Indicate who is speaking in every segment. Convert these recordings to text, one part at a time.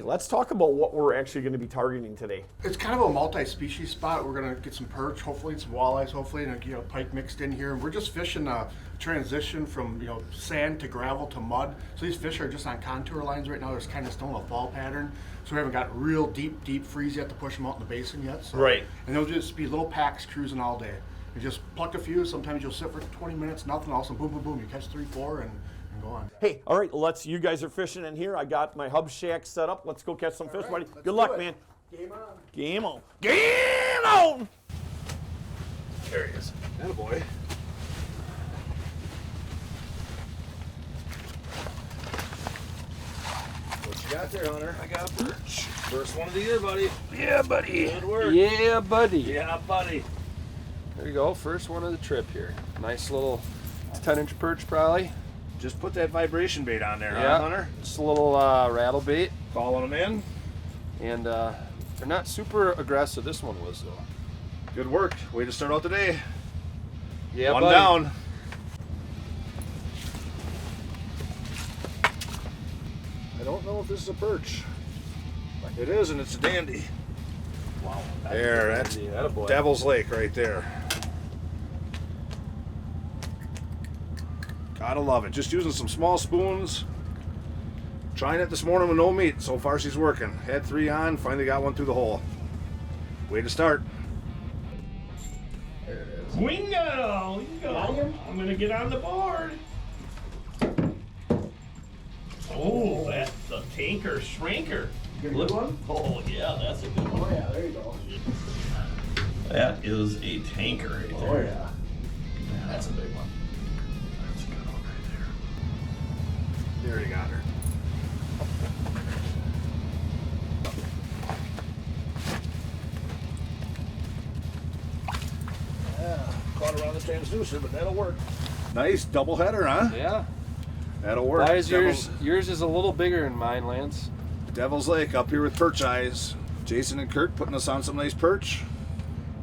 Speaker 1: let's talk about what we're actually going to be targeting today.
Speaker 2: It's kind of a multi-species spot. We're going to get some perch, hopefully, some walleyes, hopefully, and a pike mixed in here. And we're just fishing a transition from sand to gravel to mud. So these fish are just on contour lines right now. There's kind of still a fall pattern. So we haven't got real deep freeze yet to push them out in the basin yet. So,
Speaker 1: right.
Speaker 2: And they'll just be little packs cruising all day. You just pluck a few. Sometimes you'll sit for 20 minutes, nothing. All of a sudden, boom, boom, boom. You catch 3, 4, and go on.
Speaker 1: Hey, all right, you guys are fishing in here. I got my hub shack set up. Let's go catch some fish, buddy. Good luck, man.
Speaker 2: Game on.
Speaker 1: Game on. Game on!
Speaker 3: There he is.
Speaker 2: Attaboy.
Speaker 3: What you got there, Hunter? I got a perch. First one of the year, buddy.
Speaker 4: Yeah, buddy.
Speaker 3: Good work.
Speaker 4: Yeah, buddy.
Speaker 3: Yeah, buddy.
Speaker 4: There you go. First one of the trip here. Nice little 10-inch perch, probably.
Speaker 3: Just put that vibration bait on there,
Speaker 4: Yeah.
Speaker 3: huh, Hunter?
Speaker 4: Just a little rattle bait.
Speaker 3: Calling them in.
Speaker 4: And they're not super aggressive. This one was, though.
Speaker 3: Good work. Way to start out the day.
Speaker 4: Yeah,
Speaker 3: One
Speaker 4: buddy.
Speaker 3: down. I don't know if this is a perch. It is, and it's a dandy.
Speaker 4: Wow.
Speaker 3: There, that's
Speaker 4: Attaboy.
Speaker 3: Devil's Lake right there. Gotta love it. Just using some small spoons. Trying it this morning with no meat. So far she's working. Had 3 on, finally got one through the hole. Way to start.
Speaker 4: There it is.
Speaker 1: Wingo! I'm going to get on the board. Oh, that's the tanker shrinker.
Speaker 2: Good one?
Speaker 1: Oh, yeah, that's a good one.
Speaker 2: Oh, yeah, there you go.
Speaker 1: That is a tanker right there.
Speaker 2: Oh, yeah.
Speaker 1: That's a big one.
Speaker 3: That's a good one right there. There you got her. Yeah, caught around the transducer, but that'll work. Nice double header, huh?
Speaker 4: Yeah.
Speaker 3: That'll work.
Speaker 4: Why is yours is a little bigger than mine, Lance?
Speaker 3: Devil's Lake up here with Perch Eyes. Jason and Kurt putting us on some nice perch.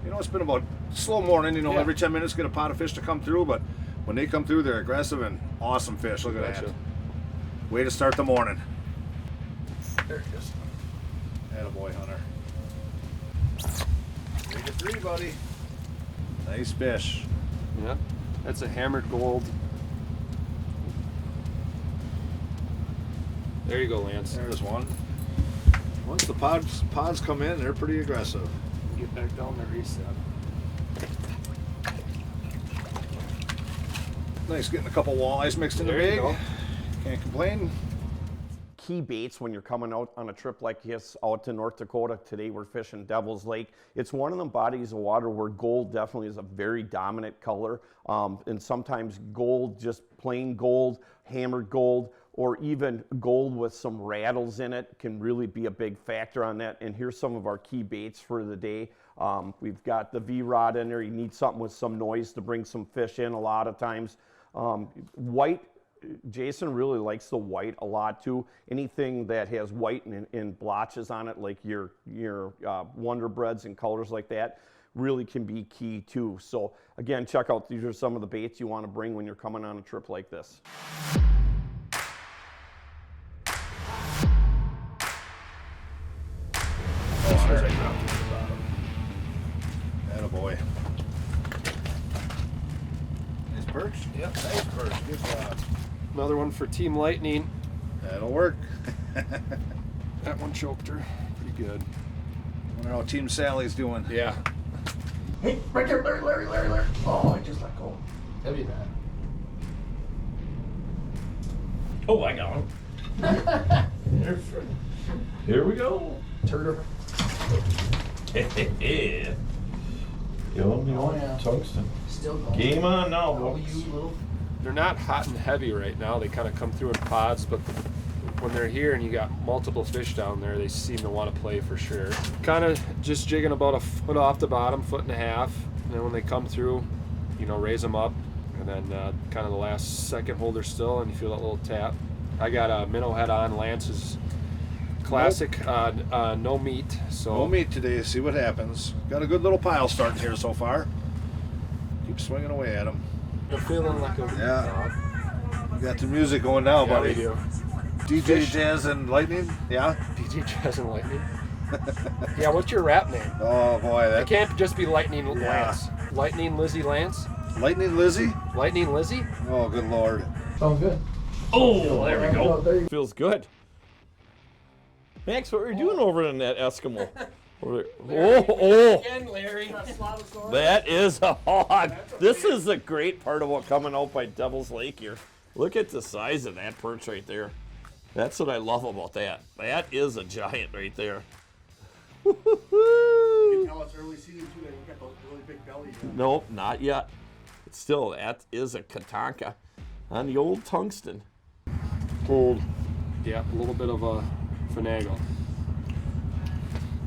Speaker 3: It's been about slow morning.
Speaker 4: Yeah.
Speaker 3: Every 10 minutes get a pot of fish to come through, but when they come through, they're aggressive and awesome fish. Look at that. Way to start the morning. There it is. Attaboy, Hunter. 3 to 3, buddy. Nice fish.
Speaker 4: Yeah. That's a hammered gold. There you go, Lance.
Speaker 3: There's one. Once the pods come in, they're pretty aggressive.
Speaker 4: Get back down there, reset.
Speaker 3: Nice getting a couple walleyes mixed in the
Speaker 4: There you
Speaker 3: big.
Speaker 4: go.
Speaker 3: Can't complain.
Speaker 1: Key baits when you're coming out on a trip like this out to North Dakota. Today we're fishing Devil's Lake. It's one of them bodies of water where gold definitely is a very dominant color, and sometimes gold, just plain gold, hammered gold, or even gold with some rattles in it can really be a big factor on that. And here's some of our key baits for the day. We've got the V-rod in there. You need something with some noise to bring some fish in a lot of times. White, Jason really likes the white a lot too. Anything that has white and blotches on it, like your Wonder Breads and colors like that, really can be key too. So again, check out, these are some of the baits you want to bring when you're coming on a trip like this.
Speaker 3: Attaboy. Nice perch? Yep, nice perch. Good job.
Speaker 4: Another one for Team Lightning.
Speaker 3: That'll work.
Speaker 4: That one choked her. Pretty good.
Speaker 3: Wonder how Team Sally's doing.
Speaker 4: Yeah.
Speaker 2: Hey, right there, Larry. Oh, I just let go.
Speaker 4: Heavy that.
Speaker 1: Oh, I got one. Here we go.
Speaker 4: Turtle.
Speaker 1: Yeah. Oh,
Speaker 2: yeah.
Speaker 1: Tungsten.
Speaker 2: Still going.
Speaker 1: Game on now,
Speaker 2: Oh,
Speaker 1: folks.
Speaker 2: you little.
Speaker 4: They're not hot and heavy right now. They kind of come through in pods, but when they're here and you got multiple fish down there, they seem to want to play for sure. Kind of just jigging about a foot off the bottom, 1.5 feet. And then when they come through, raise them up. And then kind of the last second hold her still, and you feel that little tap. I got a minnow head on. Lance's classic, no meat. So
Speaker 3: No meat today. See what happens. Got a good little pile starting here so far. Keep swinging away at them.
Speaker 4: You're feeling like a
Speaker 3: Yeah. You got the music going now,
Speaker 4: Yeah,
Speaker 3: buddy.
Speaker 4: we do.
Speaker 3: DJ
Speaker 4: fish.
Speaker 3: Jazz and Lightning? Yeah?
Speaker 4: DJ Jazz and Lightning. Yeah, what's your rap name?
Speaker 3: Oh boy,
Speaker 4: It
Speaker 3: that
Speaker 4: can't just be Lightning Lance. Lightning Lizzie Lance?
Speaker 3: Lightning Lizzie?
Speaker 4: Lightning Lizzie?
Speaker 3: Oh, good lord.
Speaker 5: Sounds good.
Speaker 1: Oh, there we go. Feels good. Max, what are you doing over in that Eskimo? Over there? Oh,
Speaker 4: Again, Larry.
Speaker 1: that is a hog. This is a great part about coming out by Devil's Lake here. Look at the size of that perch right there. That's what I love about that. That is a giant right there.
Speaker 2: You can tell it's early season too. They got those really big bellies.
Speaker 1: Nope, not yet. But still, that is a katanka on the old tungsten.
Speaker 3: Cold.
Speaker 4: Yeah, a little bit of a finagle.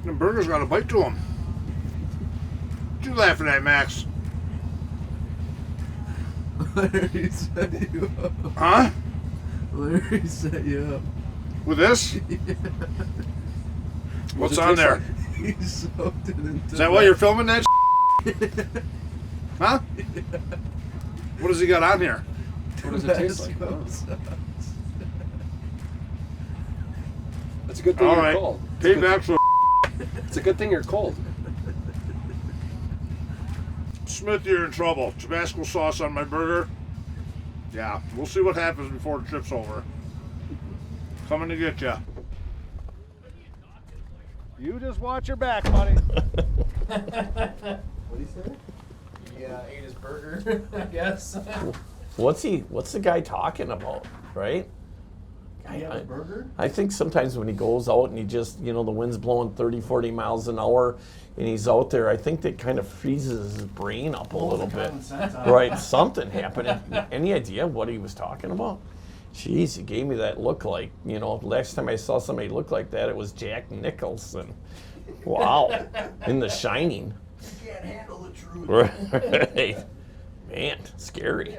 Speaker 3: The burger's got a bite to him. What you laughing at, Max?
Speaker 5: Larry set you up.
Speaker 3: Huh?
Speaker 5: Larry set you up.
Speaker 3: With this? What's on there?
Speaker 5: He soaked it into
Speaker 3: Is that why you're filming that? Huh? What does he got on here?
Speaker 4: What does it taste like? It's a good thing
Speaker 3: All
Speaker 4: you're
Speaker 3: right.
Speaker 4: cold.
Speaker 3: Payback for
Speaker 4: It's a good thing you're cold.
Speaker 3: Smith, you're in trouble. Tabasco sauce on my burger. Yeah, we'll see what happens before the trip's over. Coming to get ya. You just watch your back, buddy.
Speaker 5: What'd he say? Yeah, ate his burger, I guess.
Speaker 1: What's the guy talking about, right?
Speaker 5: Burger?
Speaker 1: I think sometimes when he goes out and he just, the wind's blowing 30, 40 miles an hour and he's out there, I think that kind of freezes his brain up a little bit. Right, something happened. Any idea what he was talking about? Jeez, he gave me that look like, last time I saw somebody look like that, it was Jack Nicholson. Wow, in The Shining.
Speaker 5: You can't handle the truth.
Speaker 1: Right. Man, scary.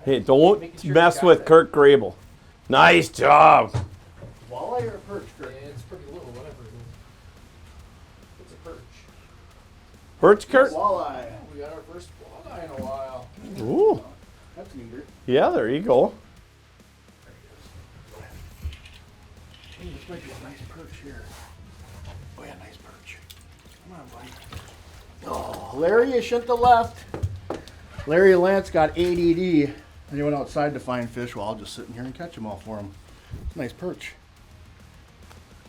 Speaker 1: Hey, don't mess with Kurt Grable. Nice job.
Speaker 5: Walleye or perch,
Speaker 4: Yeah,
Speaker 5: Kurt?
Speaker 4: it's pretty little, whatever it is. It's a perch.
Speaker 1: Perch, Kurt?
Speaker 5: Walleye.
Speaker 4: We got our first walleye in a while.
Speaker 1: Ooh.
Speaker 5: That's neater.
Speaker 1: Yeah, there you go.
Speaker 2: Hey, this might be a nice perch here. Oh yeah, nice perch. Come on, buddy. Oh, Larry, you shouldn't have left. Larry and Lance got ADD. And they went outside to find fish. Well, I'll just sit in here and catch them all for them. It's a nice perch.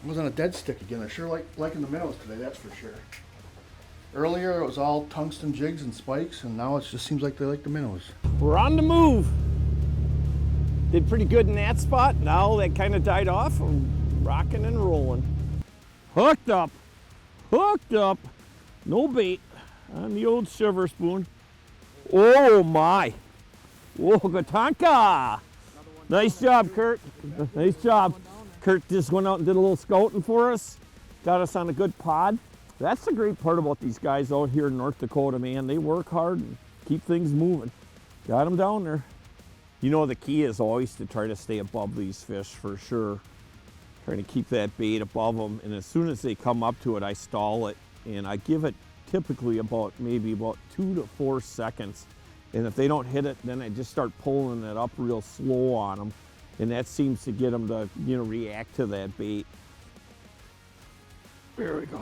Speaker 2: It wasn't a dead stick again. They're sure liking the minnows today, that's for sure. Earlier it was all tungsten jigs and spikes, and now it just seems like they like the minnows.
Speaker 1: We're on the move. Did pretty good in that spot. Now that kind of died off. I'm rocking and rolling. Hooked up. No bait on the old silver spoon. Oh my. Whoa, Gatanka! Nice job, Kurt. Nice job. Kurt just went out and did a little scouting for us. Got us on a good pod. That's the great part about these guys out here in North Dakota, man. They work hard and keep things moving. Got them down there. The key is always to try to stay above these fish for sure. Trying to keep that bait above them. And as soon as they come up to it, I stall it. And I give it typically maybe about 2 to 4 seconds. And if they don't hit it, then I just start pulling it up real slow on them. And that seems to get them to, react to that bait. There we go.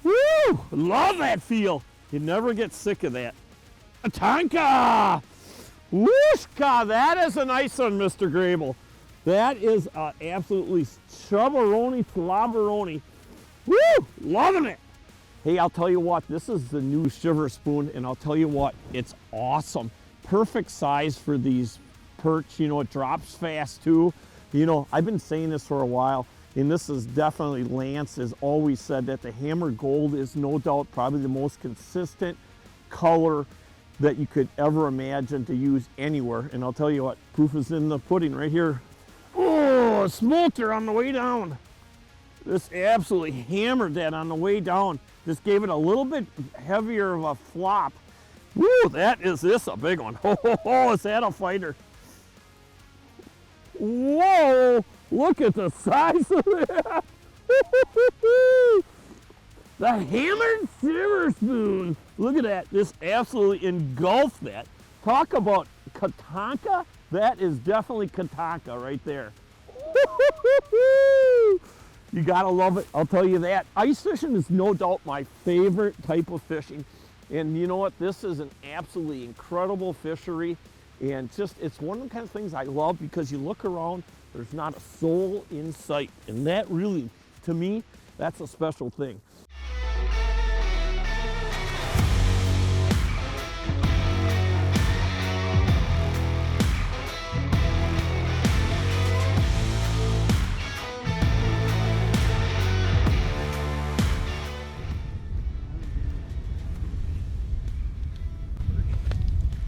Speaker 1: Woo! Love that feel. You never get sick of that. A tanka! Whooshka! That is a nice one, Mr. Grable. That is absolutely chubberoni, slobberoni. Woo! Loving it. Hey, I'll tell you what, this is the new shiver spoon, and I'll tell you what, it's awesome. Perfect size for these perch, it drops fast too. I've been saying this for a while, and this is definitely, Lance has always said that the hammer gold is no doubt probably the most consistent color that you could ever imagine to use anywhere. And I'll tell you what, proof is in the pudding right here. Oh, a smolter on the way down. This absolutely hammered that on the way down. Just gave it a little bit heavier of a flop. Woo, this a big one. Oh, is that a fighter? Whoa, look at the size of that. The hammered silver spoon. Look at that, this absolutely engulfed that. Talk about katanka, that is definitely katanka right there. You gotta love it, I'll tell you that. Ice fishing is no doubt my favorite type of fishing. And you know what, this is an absolutely incredible fishery. And just, it's one of the kind of things I love because you look around, there's not a soul in sight. And that really, to me, that's a special thing.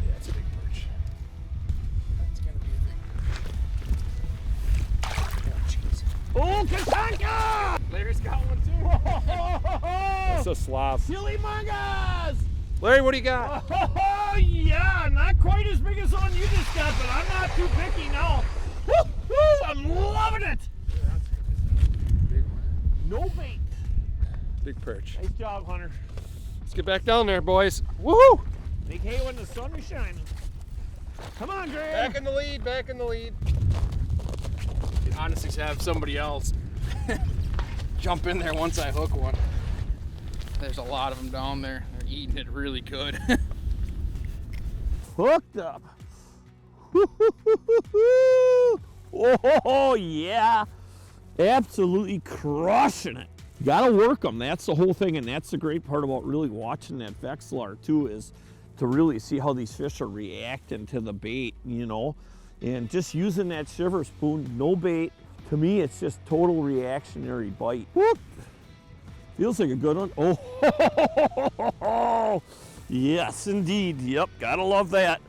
Speaker 4: That's a big perch.
Speaker 5: That's gonna be a big.
Speaker 1: Oh, Katanka!
Speaker 5: Larry's got one too.
Speaker 4: That's a slob.
Speaker 1: Silly mangas!
Speaker 4: Larry, what do you got?
Speaker 1: Oh, yeah, not quite as big as the one you just got, but I'm not too picky now. Woo-hoo, I'm loving it.
Speaker 4: Big one.
Speaker 1: No bait.
Speaker 4: Big perch.
Speaker 1: Nice job, Hunter.
Speaker 4: Let's get back down there, boys. Woohoo!
Speaker 1: Make hay when the sun is shining. Come on, Greg.
Speaker 4: Back in the lead, back in the lead.
Speaker 5: Honestly, to have somebody else jump in there once I hook one. There's a lot of them down there. They're eating it really good.
Speaker 1: Hooked up. Oh, yeah. Absolutely crushing it. You gotta work them. That's the whole thing, and that's the great part about really watching that Vexilar too, is to really see how these fish are reacting to the bait, you know, and just using that shiver spoon, no bait. To me, it's just total reactionary bite. Whoop. Feels like a good one. Oh, yes, indeed. Yep, gotta love that.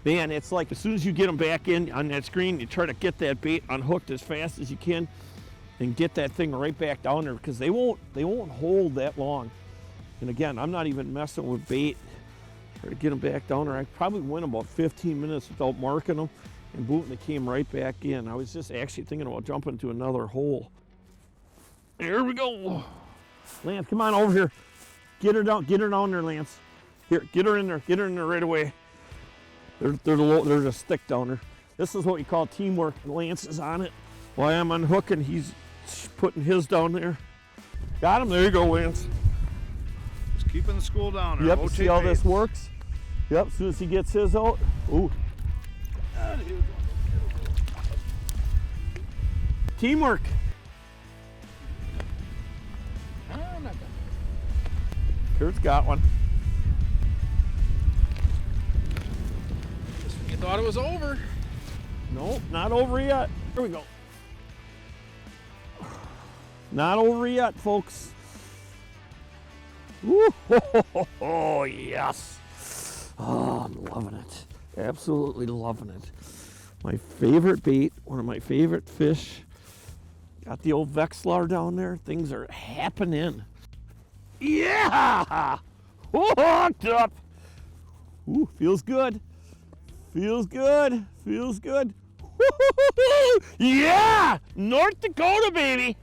Speaker 1: Man, it's like as soon as you get them back in on that screen, you try to get that bait unhooked as fast as you can and get that thing right back down there, because they won't hold that long. And again, I'm not even messing with bait. Try to get them back down there. I probably went about 15 minutes without marking them, and boom, they came right back in. I was just actually thinking about jumping to another hole. There we go. Lance, come on over here. Get her down there, Lance. Here, get her in there right away. There's a stick down there. This is what we call teamwork. Lance is on it while I'm unhooking. He's putting his down there. Got him. There you go, Lance.
Speaker 3: Just keeping the school down there.
Speaker 1: Yep,
Speaker 3: Rotate
Speaker 1: see how this
Speaker 3: baits.
Speaker 1: works? Yep, as soon as he gets his out. Ooh. Teamwork.
Speaker 5: I'm not done.
Speaker 1: Kurt's got one.
Speaker 5: You thought it was over.
Speaker 1: Nope, not over yet. Here we go. Not over yet, folks. Woo, oh, yes. Oh, I'm loving it. Absolutely loving it. My favorite bait, one of my favorite fish. Got the old Vexilar down there. Things are happening. Yeah! Hooked up. Ooh, feels good. Feels good. Feels good. Woo-hoo-hoo-hoo! Yeah! North Dakota, baby.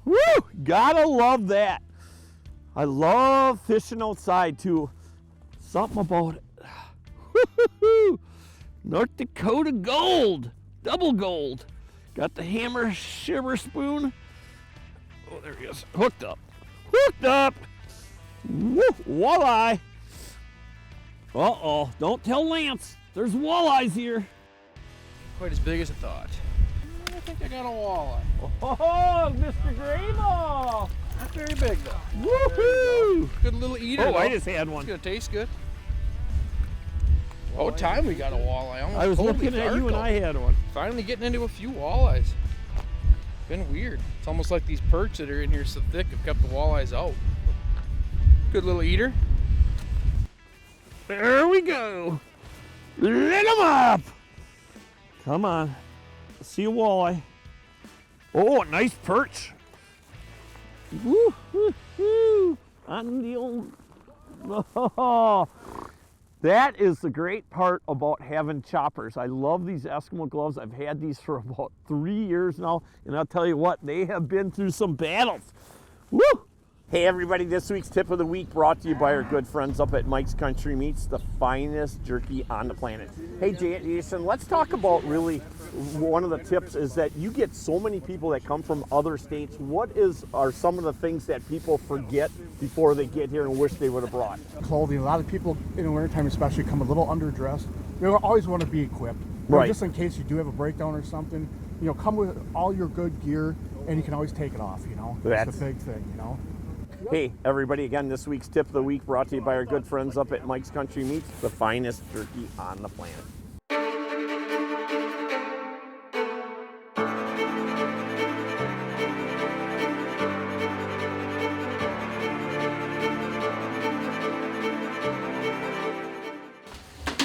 Speaker 1: Woo! Gotta love that. I love fishing outside too. Something about it. Woo-hoo-hoo! North Dakota gold. Double gold. Got the hammer shiver spoon. Oh, there he is. Hooked up. Hooked up. Woo! Walleye. Uh-oh. Don't tell Lance. There's walleyes here.
Speaker 5: Quite as big as I thought. I think I got a walleye.
Speaker 1: Oh, Mr. Grable.
Speaker 5: Not very big though.
Speaker 1: Woohoo!
Speaker 5: Good little eater.
Speaker 1: Oh,
Speaker 5: though.
Speaker 1: I just had one.
Speaker 5: It's gonna taste good. Oh, time we got a walleye. Almost
Speaker 1: I was
Speaker 5: totally
Speaker 1: looking at
Speaker 5: dark,
Speaker 1: you and
Speaker 5: though.
Speaker 1: I had one.
Speaker 5: Finally getting into a few walleyes. Been weird. It's almost like these perch that are in here so thick have kept the walleyes out. Good little eater.
Speaker 1: There we go. Lit them up. Come on. See a walleye. Oh, a nice perch. Woo, woo, woo. On the old. Oh, that is the great part about having choppers. I love these Eskimo gloves. I've had these for about 3 years now, and I'll tell you what, they have been through some battles. Woo! Hey everybody, this week's tip of the week brought to you by our good friends up at Mike's Country Meats, the finest jerky on the planet. Hey Jason, let's talk about really one of the tips is that you get so many people that come from other states. What are some of the things that people forget before they get here and wish they would have brought?
Speaker 2: Clothing. A lot of people in the wintertime especially come a little underdressed. You always want to be equipped.
Speaker 1: Right.
Speaker 2: Just in case you do have a breakdown or something, come with all your good gear, and you can always take it off, That's the big thing,
Speaker 1: Hey, everybody, again, this week's Tip of the Week brought to you by our good friends up at Mike's Country Meats, the finest turkey on the planet.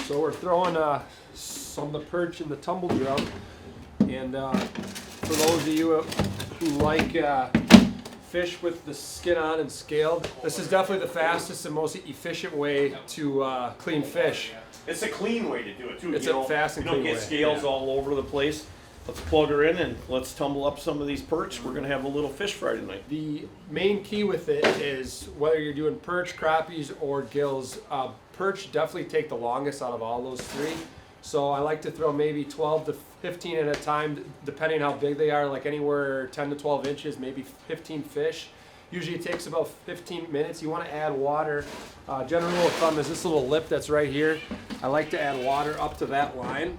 Speaker 4: So we're throwing some of the perch in the tumble drum, and for those of you who like fish with the skin on and scaled, this is definitely the fastest and most efficient way to clean fish.
Speaker 1: It's a clean way to do it, too.
Speaker 4: It's a fast and clean way.
Speaker 1: You don't get scales all over the place. Let's plug her in and let's tumble up some of these perch. We're going to have a little fish fry tonight.
Speaker 4: The main key with it is whether you're doing perch, crappies, or gills, perch definitely take the longest out of all those three. So I like to throw maybe 12 to 15 at a time, depending how big they are, like anywhere 10 to 12 inches, maybe 15 fish. Usually it takes about 15 minutes. You want to add water. General rule of thumb is this little lip that's right here. I like to add water up to that line.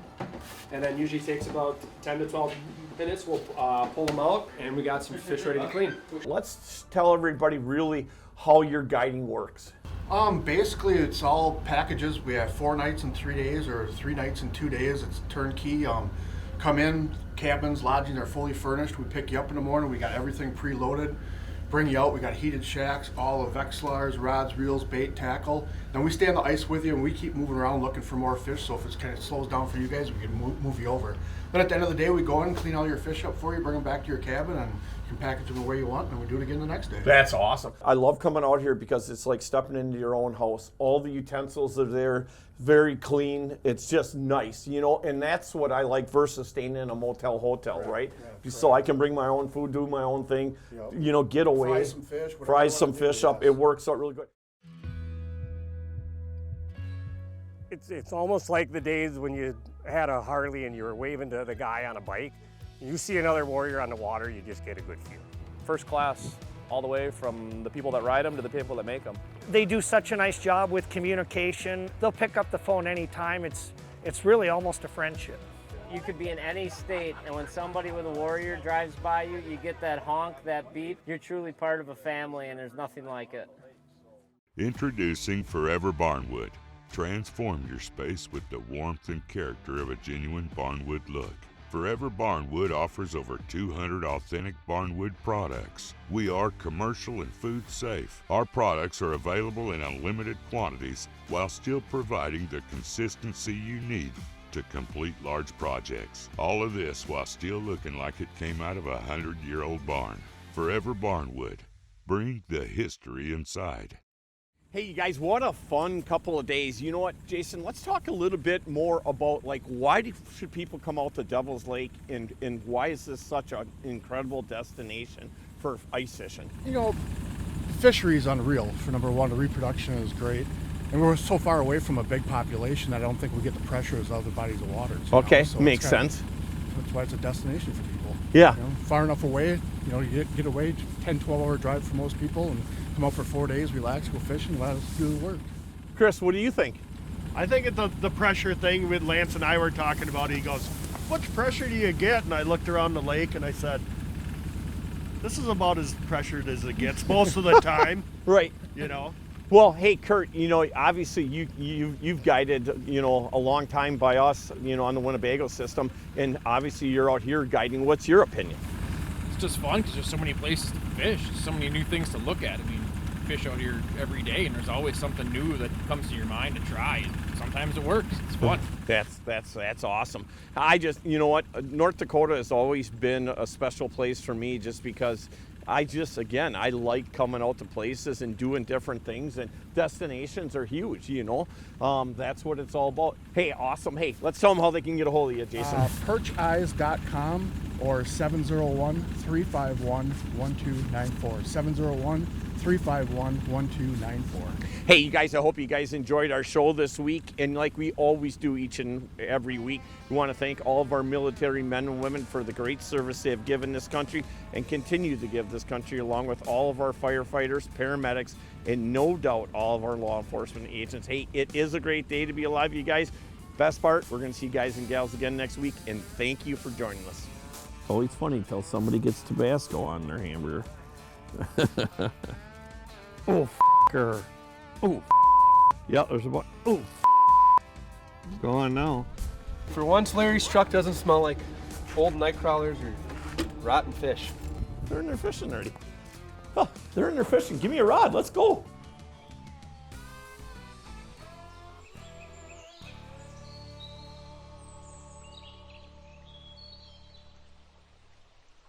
Speaker 4: And then usually it takes about 10 to 12 minutes. We'll pull them out, and we got some fish ready to clean.
Speaker 1: Let's tell everybody really how your guiding works.
Speaker 2: Basically, it's all packages. We have 4 nights and 3 days, or 3 nights and 2 days. It's turnkey. Come in, cabins, lodging are fully furnished. We pick you up in the morning. We got everything preloaded. Bring you out. We got heated shacks, all of Vexilars, rods, reels, bait, tackle. Then we stay on the ice with you, and we keep moving around looking for more fish. So if it kind of slows down for you guys, we can move you over. But at the end of the day, we go in, clean all your fish up for you, bring them back to your cabin, and you can package them the way you want, and we do it again the next day.
Speaker 1: That's awesome. I love coming out here because it's like stepping into your own house. All the utensils are there, very clean. It's just nice, and that's what I like versus staying in a motel hotel, right? So I can bring my own food, do my own thing, get away.
Speaker 2: Fry some fish.
Speaker 1: Fry some fish up. It works out really good.
Speaker 6: It's almost like the days when you had a Harley and you were waving to the guy on a bike. You see another warrior on the water, you just get a good feel.
Speaker 7: First class all the way from the people that ride them to the people that make them.
Speaker 8: They do such a nice job with communication. They'll pick up the phone anytime. It's really almost a friendship.
Speaker 9: You could be in any state, and when somebody with a warrior drives by you, you get that honk, that beep. You're truly part of a family, and there's nothing like it.
Speaker 10: Introducing Forever Barnwood. Transform your space with the warmth and character of a genuine barnwood look. Forever Barnwood offers over 200 authentic barnwood products. We are commercial and food safe. Our products are available in unlimited quantities while still providing the consistency you need to complete large projects. All of this while still looking like it came out of a 100-year-old barn. Forever Barnwood. Bring the history inside.
Speaker 1: Hey, you guys, what a fun couple of days. You know what, Jason, let's talk a little bit more about, why should people come out to Devil's Lake, and why is this such an incredible destination for ice fishing?
Speaker 2: Fishery is unreal. For number one, the reproduction is great. And we're so far away from a big population that I don't think we get the pressure as other bodies of waters.
Speaker 1: Okay,
Speaker 2: so
Speaker 1: makes sense.
Speaker 2: That's why it's a destination for people.
Speaker 1: Yeah.
Speaker 2: Far enough away, you get away, 10, 12-hour drive for most people, and come out for 4 days, relax, go fishing, let us do the work.
Speaker 1: Chris, what do you think?
Speaker 11: I think it's the pressure thing with Lance and I were talking about. He goes, "How much pressure do you get?" And I looked around the lake and I said, "This is about as pressured as it gets most of the time."
Speaker 1: Right. Well, hey, Kurt, obviously you've guided, a long time by us, on the Winnebago system, and obviously you're out here guiding. What's your opinion?
Speaker 5: It's just fun because there's so many places to fish, so many new things to look at. I mean, fish out here every day, and there's always something new that comes to your mind to try. And sometimes it works. It's fun.
Speaker 1: That's awesome. I just, North Dakota has always been a special place for me, just because I like coming out to places and doing different things, and destinations are huge, That's what it's all about. Hey, awesome. Hey, let's tell them how they can get a hold of you, Jason.
Speaker 2: Percheyes.com or 701-351-1294.
Speaker 12: 888-351-1294.
Speaker 1: Hey, you guys, I hope you guys enjoyed our show this week. And like we always do each and every week, we want to thank all of our military men and women for the great service they have given this country and continue to give this country, along with all of our firefighters, paramedics, and no doubt all of our law enforcement agents. Hey, it is a great day to be alive, you guys. Best part, we're going to see you guys and gals again next week, and thank you for joining us. Always funny till somebody gets Tabasco on their hamburger. Oh, f***er. Oh, yeah, there's a bunch. Oh, go on now.
Speaker 4: For once, Larry's truck doesn't smell like old night crawlers or rotten fish.
Speaker 1: They're in there fishing already. Oh, they're in there fishing. Give me a rod. Let's go.